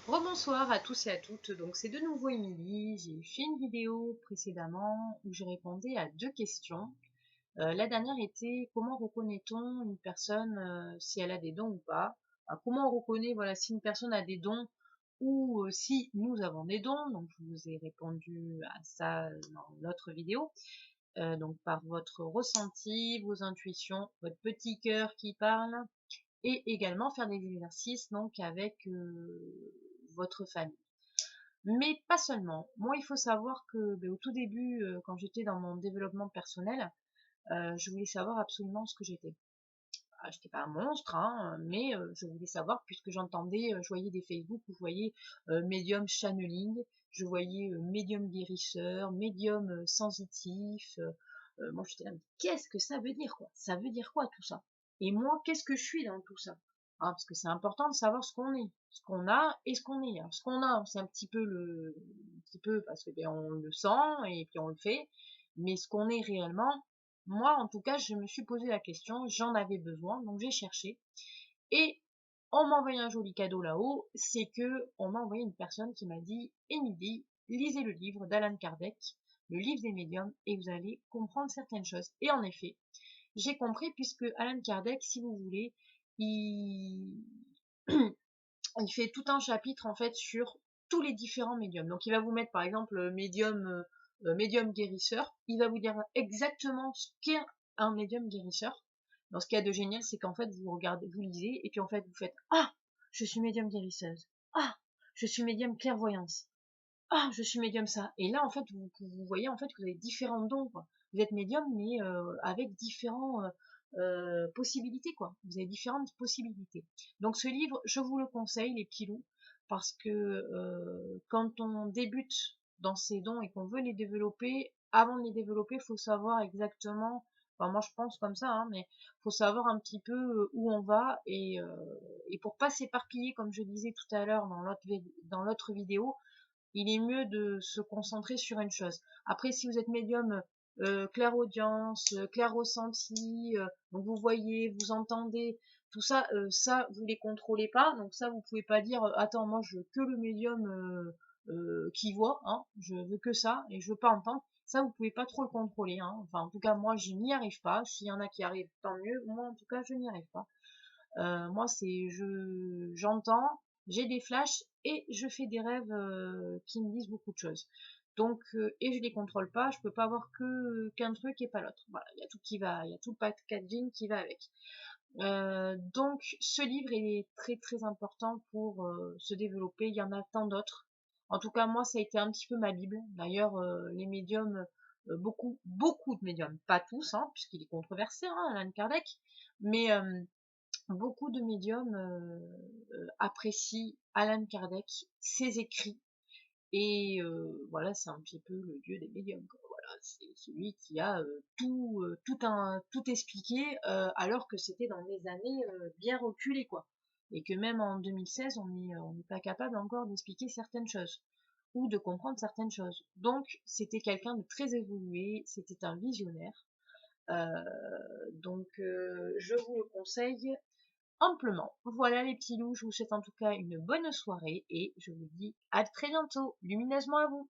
Rebonsoir à tous et à toutes, donc c'est de nouveau Émilie. J'ai fait une vidéo précédemment où je répondais à deux questions. La dernière était comment reconnaît-on une personne si elle a des dons ou pas. Comment on reconnaît voilà, si une personne a des dons ou si nous avons des dons. Donc je vous ai répondu à ça dans l'autre vidéo. Donc par votre ressenti, vos intuitions, votre petit cœur qui parle et également faire des exercices donc avec votre famille. Mais pas seulement. Moi, il faut savoir que au tout début, quand j'étais dans mon développement personnel, je voulais savoir absolument ce que j'étais. Ah, j'étais pas un monstre, hein, mais je voulais savoir puisque j'entendais, je voyais des Facebook où je voyais médium channeling, je voyais médium guérisseur, médium sensitif. Moi, j'étais là, mais qu'est-ce que ça veut dire, quoi? Ça veut dire quoi tout ça? Et moi, qu'est-ce que je suis dans tout ça? Hein, parce que c'est important de savoir ce qu'on est, ce qu'on a et ce qu'on est. Alors, ce qu'on a, c'est un petit peu un petit peu parce que on le sent et puis on le fait, mais ce qu'on est réellement, moi, en tout cas, je me suis posé la question, j'en avais besoin, donc j'ai cherché. Et on m'a envoyé un joli cadeau là-haut, c'est que on m'a envoyé une personne qui m'a dit, Émilie, lisez le livre d'Alan Kardec, le livre des médiums, et vous allez comprendre certaines choses. Et en effet, j'ai compris puisque Alan Kardec, si vous voulez, il, il fait tout un chapitre en fait sur tous les différents médiums. Donc il va vous mettre par exemple médium guérisseur. Il va vous dire exactement ce qu'est un médium guérisseur. Dans ce qu'il y a de génial, c'est qu'en fait vous regardez, vous lisez et puis en fait vous faites ah, je suis médium guérisseuse. Ah, je suis médium clairvoyance. Ah, je suis médium ça. Et là en fait vous voyez en fait que vous avez différents dons, quoi. Vous êtes médium mais avec différents possibilités, quoi. Vous avez différentes possibilités. Donc ce livre, je vous le conseille, les petits loups, parce que quand on débute dans ces dons et qu'on veut les développer, avant de les développer, il faut savoir exactement, enfin moi je pense comme ça, hein, mais faut savoir un petit peu où on va et pour pas s'éparpiller, comme je disais tout à l'heure dans l'autre vidéo, il est mieux de se concentrer sur une chose. Après, si vous êtes médium clairaudience, clair-ressenti, donc vous voyez, vous entendez, tout ça, ça vous les contrôlez pas, donc ça vous pouvez pas dire attends moi je veux que le médium qui voit, hein, je veux que ça et je veux pas entendre. Ça vous pouvez pas trop le contrôler, hein. Enfin en tout cas moi je n'y arrive pas. S'il y en a qui arrivent, tant mieux. Moi en tout cas je n'y arrive pas. Moi, c'est j'entends, j'ai des flashs et je fais des rêves qui me disent beaucoup de choses. Donc, et je les contrôle pas, je peux pas avoir que qu'un truc et pas l'autre. Voilà, il y a tout qui va, il y a tout le packaging qui va avec. Donc, ce livre est très très important pour se développer. Il y en a tant d'autres. En tout cas, moi, ça a été un petit peu ma bible. D'ailleurs, les médiums, beaucoup de médiums, pas tous, hein, puisqu'il est controversé, hein, Alan Kardec, mais beaucoup de médiums apprécient Alan Kardec, ses écrits, et voilà, c'est un petit peu le dieu des médiums, quoi. Voilà, c'est celui qui a tout expliqué, alors que c'était dans des années bien reculées, quoi. Et que même en 2016, on n'est pas capable encore d'expliquer certaines choses ou de comprendre certaines choses. Donc, c'était quelqu'un de très évolué, c'était un visionnaire. Euh, donc, je vous le conseille amplement. Voilà les petits loups, je vous souhaite en tout cas une bonne soirée et je vous dis à très bientôt. Lumineusement à vous.